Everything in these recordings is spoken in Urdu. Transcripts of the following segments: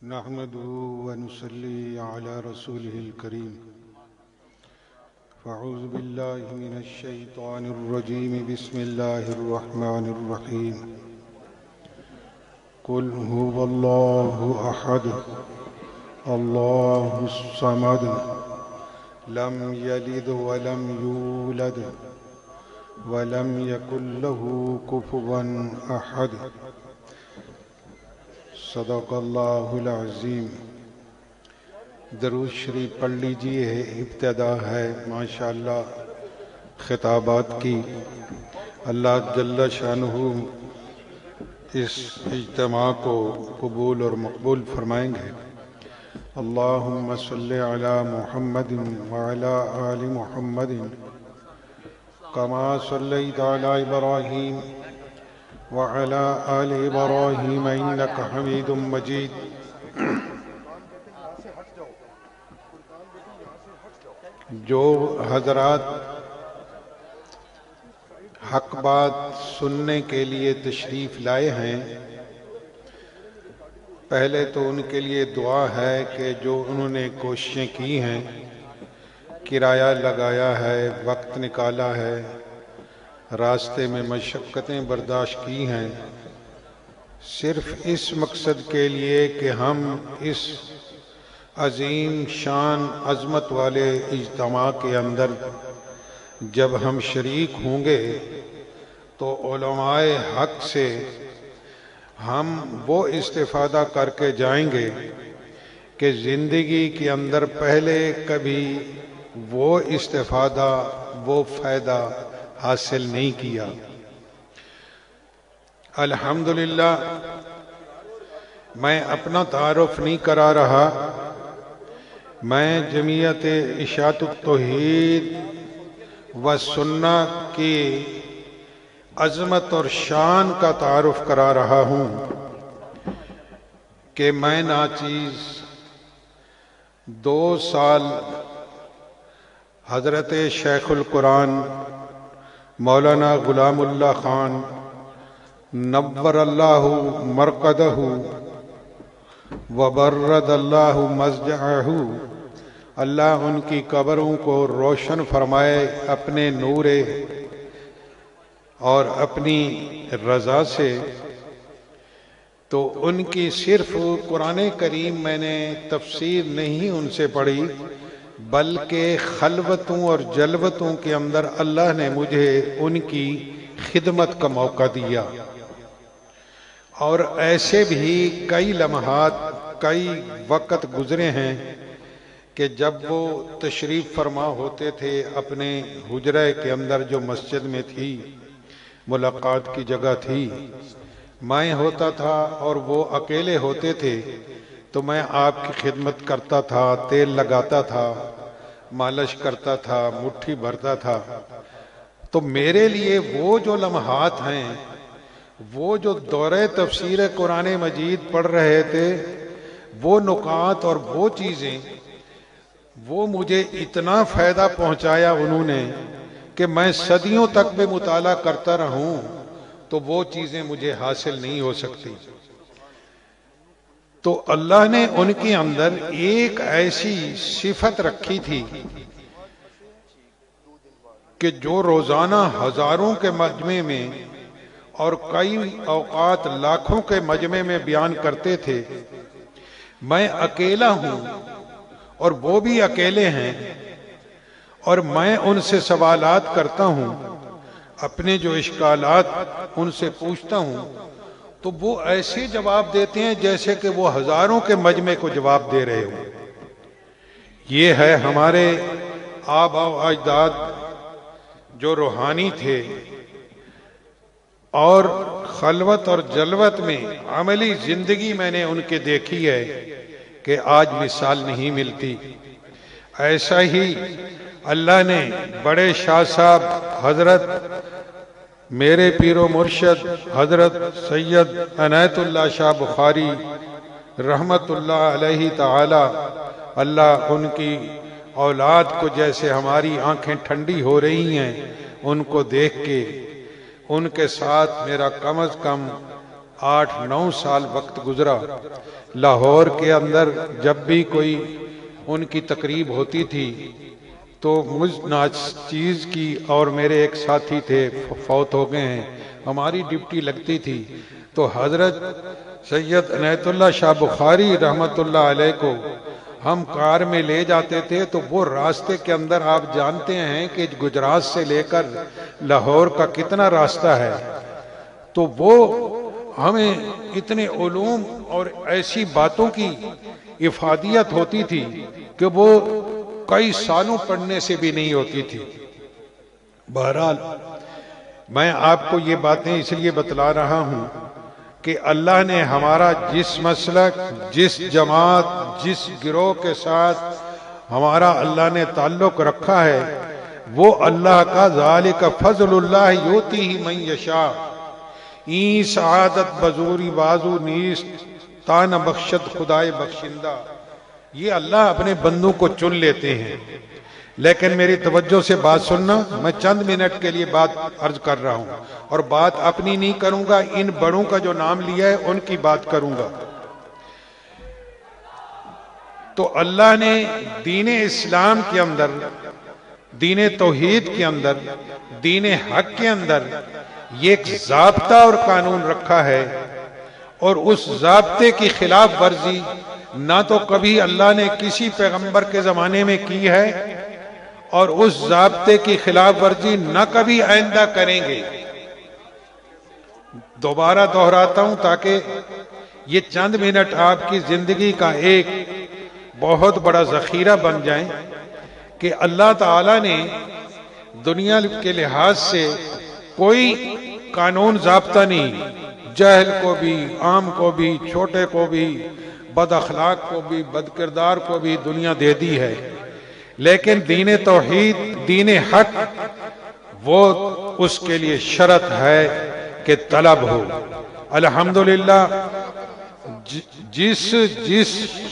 نحمده ونصلي على رسوله الكريم فأعوذ بالله من الشيطان الرجيم بسم الله الرحمن الرحيم قل هو الله أحد الله الصمد لم يلد ولم يولد ولم يكن له كفوا أحد صدق اللہ العظیم۔ درود شریف پڑھ لیجئے، ابتدا ہے ماشاءاللہ خطابات کی۔ اللہ جل شانہ اس اجتماع کو قبول اور مقبول فرمائیں گے۔ اللہم صلی علی محمد وعلی آل محمد کما صلیت علی ابراہیم وعلى آل إبراهيم إنك حميد مجيد۔ جو حضرات حق بات سننے کے لیے تشریف لائے ہیں، پہلے تو ان کے لیے دعا ہے کہ جو انہوں نے کوششیں کی ہیں، کرایہ لگایا ہے، وقت نکالا ہے، راستے میں مشقتیں برداشت کی ہیں، صرف اس مقصد کے لیے کہ ہم اس عظیم شان عظمت والے اجتماع کے اندر جب ہم شریک ہوں گے تو علماء حق سے ہم وہ استفادہ کر کے جائیں گے کہ زندگی کے اندر پہلے کبھی وہ استفادہ، وہ فائدہ حاصل نہیں کیا۔ الحمدللہ میں اپنا تعارف نہیں کرا رہا، میں جمعیت اشاعت التوحید و سنہ کی عظمت اور شان کا تعارف کرا رہا ہوں کہ میں ناچیز 2 سال حضرت شیخ القرآن مولانا غلام اللہ خان نور اللہ مرقدہ وبرد اللہ مضجعہ، اللہ ان کی قبروں کو روشن فرمائے اپنے نور اور اپنی رضا سے۔ تو ان کی صرف قرآن کریم میں نے تفسیر نہیں ان سے پڑھی، بلکہ خلوتوں اور جلوتوں کے اندر اللہ نے مجھے ان کی خدمت کا موقع دیا۔ اور ایسے بھی کئی لمحات، کئی وقت گزرے ہیں کہ جب وہ تشریف فرما ہوتے تھے اپنے حجرے کے اندر جو مسجد میں تھی، ملاقات کی جگہ تھی، میں ہوتا تھا اور وہ اکیلے ہوتے تھے تو میں آپ کی خدمت کرتا تھا، تیل لگاتا تھا، مالش کرتا تھا، مٹھی بھرتا تھا۔ تو میرے لیے وہ جو لمحات ہیں، وہ جو دورہ تفسیر قرآن مجید پڑھ رہے تھے، وہ نکات اور وہ چیزیں، وہ مجھے اتنا فائدہ پہنچایا انہوں نے کہ میں صدیوں تک بھی مطالعہ کرتا رہوں تو وہ چیزیں مجھے حاصل نہیں ہو سکتی۔ تو اللہ نے ان کے اندر ایک ایسی صفت رکھی تھی کہ جو روزانہ ہزاروں کے مجمع میں اور کئی اوقات لاکھوں کے مجمع میں بیان کرتے تھے۔ میں اکیلا ہوں اور وہ بھی اکیلے ہیں، اور میں ان سے سوالات کرتا ہوں، اپنے جو اشکالات ان سے پوچھتا ہوں تو وہ ایسے جواب دیتے ہیں جیسے کہ وہ ہزاروں کے مجمع کو جواب دے رہے ہوں۔ یہ ہے ہمارے آباء و اجداد جو روحانی تھے، اور خلوت اور جلوت میں عملی زندگی میں نے ان کے دیکھی ہے کہ آج مثال نہیں ملتی۔ ایسا ہی اللہ نے بڑے شاہ صاحب حضرت میرے پیر و مرشد حضرت سید عنایت اللہ شاہ بخاری رحمت اللہ علیہ تعالی، اللہ ان کی اولاد کو جیسے ہماری آنکھیں ٹھنڈی ہو رہی ہیں ان کو دیکھ کے، ان کے ساتھ میرا کم از کم 8-9 سال وقت گزرا۔ لاہور کے اندر جب بھی کوئی ان کی تقریب ہوتی تھی تو مجھ ناچیز کی اور میرے ایک ساتھی تھے فوت ہو گئے ہیں، ہماری ڈیوٹی لگتی تھی تو حضرت سید عنایت اللہ شاہ بخاری رحمت اللہ علیہ کو ہم کار میں لے جاتے تھے، تو وہ راستے کے اندر آپ جانتے ہیں کہ گجرات سے لے کر لاہور کا کتنا راستہ ہے، تو وہ ہمیں اتنے علوم اور ایسی باتوں کی افادیت ہوتی تھی کہ وہ کئی سالوں پڑھنے سے بھی نہیں ہوتی تھی۔ بہرحال میں آپ کو یہ باتیں اس لیے بتلا رہا ہوں کہ اللہ نے ہمارا جس مسلک، جس جماعت، جس گروہ کے ساتھ ہمارا اللہ نے تعلق رکھا ہے، وہ اللہ کا ذالک فضل اللہ یؤتیہ من یشاء، این سعادت بزوری بازو نیست تان بخشت خدائے بخشندہ، یہ اللہ اپنے بندوں کو چن لیتے ہیں۔ لیکن میری توجہ سے بات سننا، میں چند منٹ کے لیے بات عرض کر رہا ہوں اور بات اپنی نہیں کروں گا، ان بڑوں کا جو نام لیا ہے ان کی بات کروں گا۔ تو اللہ نے دین اسلام کے اندر، دین توحید کے اندر، دین حق کے اندر یہ ایک ضابطہ اور قانون رکھا ہے، اور اس ضابطے کی خلاف ورزی نہ تو کبھی اللہ نے کسی پیغمبر کے زمانے میں کی ہے، اور اس ضابطے کی خلاف ورزی نہ کبھی آئندہ کریں گے۔ دوبارہ دہراتا ہوں تاکہ یہ چند منٹ آپ کی زندگی کا ایک بہت بڑا ذخیرہ بن جائیں کہ اللہ تعالیٰ نے دنیا کے لحاظ سے کوئی قانون ضابطہ نہیں، جاہل کو بھی، عام کو بھی، چھوٹے کو بھی، بد اخلاق کو بھی، بد کردار کو بھی دنیا دے دی ہے، لیکن دین توحید، دین حق، وہ اس کے لیے شرط ہے کہ طلب ہو۔ الحمدللہ جس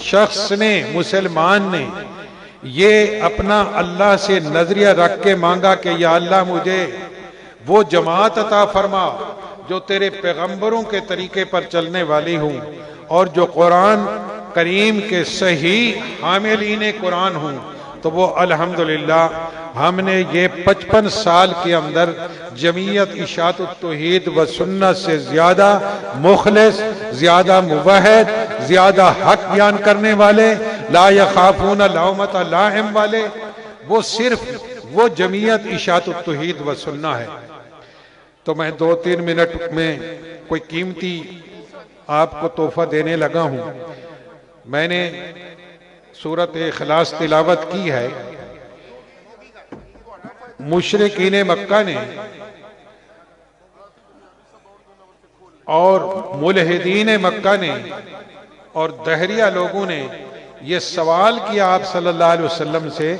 شخص نے، مسلمان نے یہ اپنا اللہ سے نظریہ رکھ کے مانگا کہ یا اللہ مجھے وہ جماعت عطا فرما جو تیرے پیغمبروں کے طریقے پر چلنے والی ہوں، اور جو قرآن کریم کے صحیح حاملین قرآن ہوں، تو وہ الحمدللہ ہم نے یہ 55 سال کے اندر جمعیت اشاعت التوحید و سنت سے زیادہ مخلص، زیادہ موحد، زیادہ حق بیان کرنے والے، لا یخافون لومۃ لائم والے، وہ صرف وہ جمعیت اشاعت التوحید و سنت ہے۔ تو میں 2-3 منٹ میں کوئی قیمتی آپ کو تحفہ دینے لگا ہوں۔ میں نے سورۃ اخلاص تلاوت کی ہے۔ مشرکین مکہ نے اور ملحدین مکہ نے اور دہریہ لوگوں نے یہ سوال کیا آپ صلی اللہ علیہ وسلم سے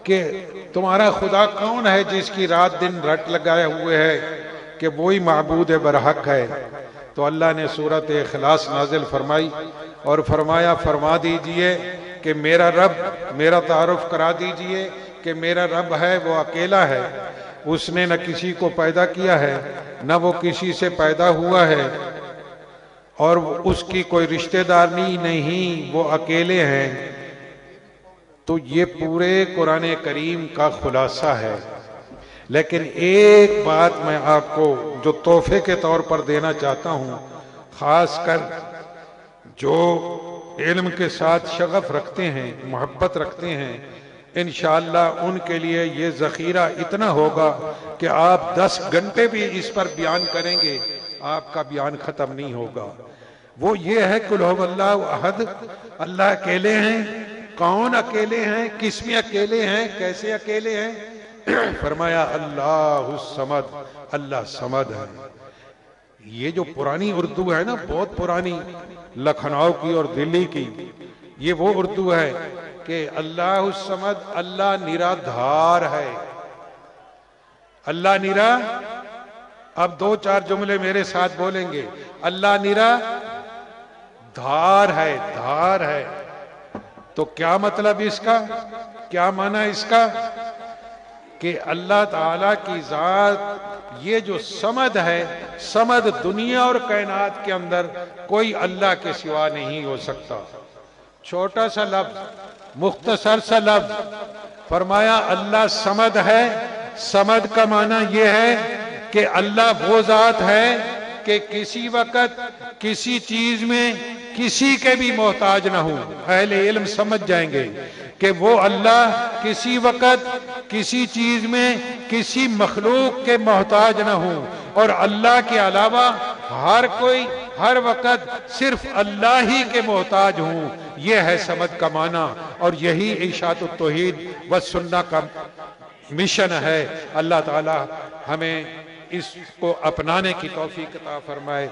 کہ تمہارا خدا کون ہے جس کی رات دن رٹ لگائے ہوئے ہے کہ وہی معبود برحق ہے؟ تو اللہ نے سورۃ اخلاص نازل فرمائی اور فرمایا، فرما دیجئے کہ میرا رب، میرا تعارف کرا دیجئے کہ میرا رب ہے وہ اکیلا ہے، اس نے نہ کسی کو پیدا کیا ہے نہ وہ کسی سے پیدا ہوا ہے، اور اس کی کوئی رشتہ دار نہیں، وہ اکیلے ہیں۔ تو یہ پورے قرآن کریم کا خلاصہ ہے۔ لیکن ایک بات میں آپ کو جو تحفے کے طور پر دینا چاہتا ہوں، خاص کر جو علم کے ساتھ شغف رکھتے ہیں، محبت رکھتے ہیں، انشاءاللہ ان کے لیے یہ ذخیرہ اتنا ہوگا کہ آپ 10 گھنٹے بھی اس پر بیان کریں گے، آپ کا بیان ختم نہیں ہوگا۔ وہ یہ ہے قل ھو اللہ احد، اللہ اکیلے ہیں۔ کون اکیلے ہیں؟ کس میں اکیلے ہیں؟ کیسے اکیلے ہیں؟ فرمایا اللہ الصمد، اللہ صمد ہے۔ یہ جو پرانی اردو ہے نا، بہت پرانی، لکھنؤ کی اور دلی کی، یہ وہ اردو ہے کہ اللہ الصمد، اللہ نرا دھار ہے، اللہ نرا۔ اب 2-4 جملے میرے ساتھ بولیں گے، اللہ نرا دھار ہے، دھار ہے۔ تو کیا مطلب اس کا؟ کیا معنی اس کا؟ کہ اللہ تعالیٰ کی ذات یہ جو صمد ہے، صمد دنیا اور کائنات کے اندر کوئی اللہ کے سوا نہیں ہو سکتا۔ چھوٹا سا لفظ، مختصر سا لفظ، فرمایا اللہ صمد ہے۔ صمد کا معنی یہ ہے کہ اللہ وہ ذات ہے کہ کسی وقت کسی چیز میں کسی کے بھی محتاج نہ ہوں۔ اہل علم سمجھ جائیں گے کہ وہ اللہ کسی وقت کسی چیز میں کسی مخلوق کے محتاج نہ ہوں، اور اللہ کے علاوہ ہر کوئی ہر وقت صرف اللہ ہی کے محتاج ہوں۔ یہ ہے صمد کا معنی، اور یہی اشاعت التوحید والسنہ کا مشن ہے۔ اللہ تعالی ہمیں اس کو اپنانے کی توفیق عطا فرمائے۔